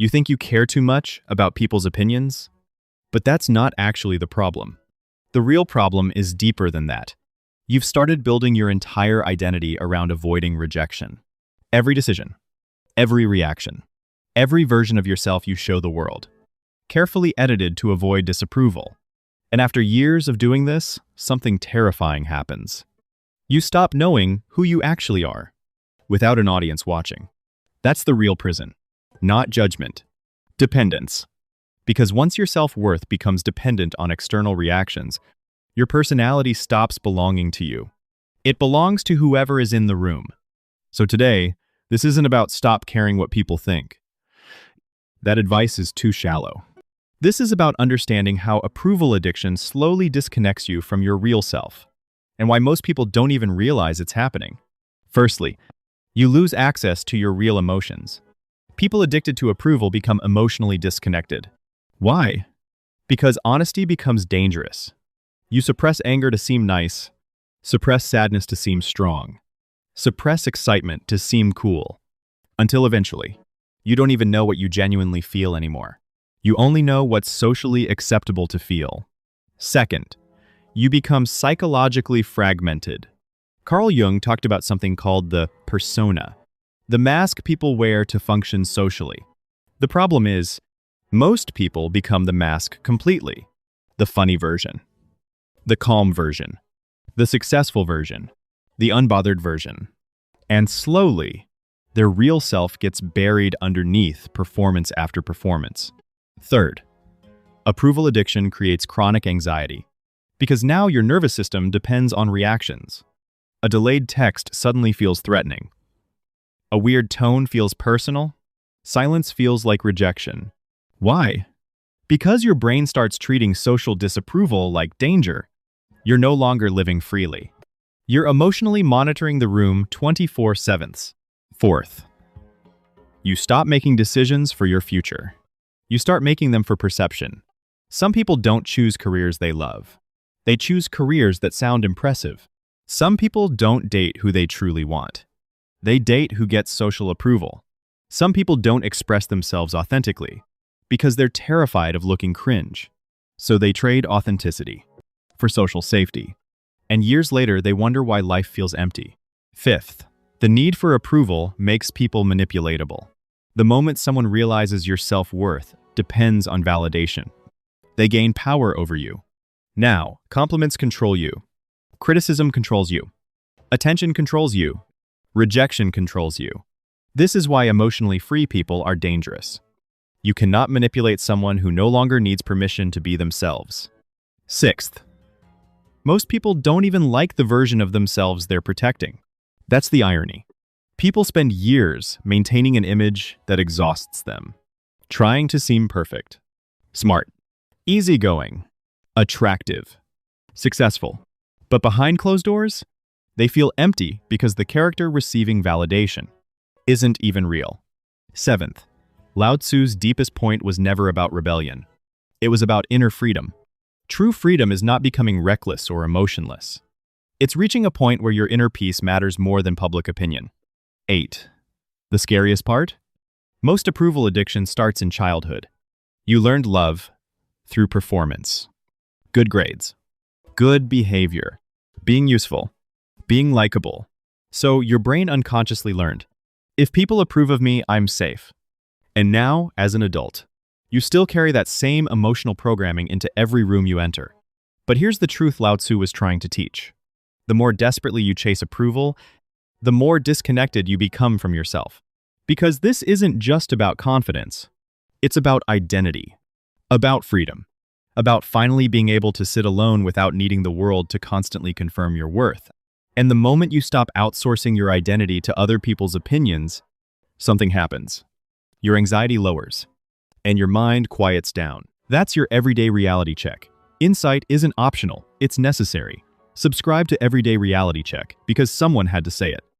You think you care too much about people's opinions? But that's not actually the problem. The real problem is deeper than that. You've started building your entire identity around avoiding rejection. Every decision, every reaction, every version of yourself you show the world, carefully edited to avoid disapproval. And after years of doing this, something terrifying happens. You stop knowing who you actually are, without an audience watching. That's the real prison. Not judgment. Dependence. Because once your self-worth becomes dependent on external reactions, your personality stops belonging to you. It belongs to whoever is in the room. So today, this isn't about stop caring what people think. That advice is too shallow. This is about understanding how approval addiction slowly disconnects you from your real self, and why most people don't even realize it's happening. Firstly, you lose access to your real emotions. People addicted to approval become emotionally disconnected. Why? Because honesty becomes dangerous. You suppress anger to seem nice, suppress sadness to seem strong, suppress excitement to seem cool, until eventually, you don't even know what you genuinely feel anymore. You only know what's socially acceptable to feel. Second, you become psychologically fragmented. Carl Jung talked about something called the persona, the mask people wear to function socially. The problem is, most people become the mask completely. The funny version, the calm version, the successful version, the unbothered version. And slowly, their real self gets buried underneath performance after performance. Third, approval addiction creates chronic anxiety, because now your nervous system depends on reactions. A delayed text suddenly feels threatening. A weird tone feels personal. Silence feels like rejection. Why? Because your brain starts treating social disapproval like danger. You're no longer living freely. You're emotionally monitoring the room 24/7. Fourth, you stop making decisions for your future. You start making them for perception. Some people don't choose careers they love. They choose careers that sound impressive. Some people don't date who they truly want. They date who gets social approval. Some people don't express themselves authentically because they're terrified of looking cringe. So they trade authenticity for social safety. And years later, they wonder why life feels empty. Fifth, the need for approval makes people manipulatable. The moment someone realizes your self-worth depends on validation, they gain power over you. Now, compliments control you. Criticism controls you. Attention controls you. Rejection controls you. This is why emotionally free people are dangerous. You cannot manipulate someone who no longer needs permission to be themselves. Sixth, most people don't even like the version of themselves they're protecting. That's the irony. People spend years maintaining an image that exhausts them, trying to seem perfect, smart, easygoing, attractive, successful. But behind closed doors, they feel empty because the character receiving validation isn't even real. Seventh, Lao Tzu's deepest point was never about rebellion. It was about inner freedom. True freedom is not becoming reckless or emotionless. It's reaching a point where your inner peace matters more than public opinion. 8. The scariest part? Most approval addiction starts in childhood. You learned love through performance. Good grades, good behavior, being useful, being likable. So your brain unconsciously learned, if people approve of me, I'm safe. And now, as an adult, you still carry that same emotional programming into every room you enter. But here's the truth Lao Tzu was trying to teach. The more desperately you chase approval, the more disconnected you become from yourself. Because this isn't just about confidence. It's about identity, about freedom, about finally being able to sit alone without needing the world to constantly confirm your worth. And the moment you stop outsourcing your identity to other people's opinions, something happens. Your anxiety lowers, and your mind quiets down. That's your everyday reality check. Insight isn't optional, it's necessary. Subscribe to Everyday Reality Check because someone had to say it.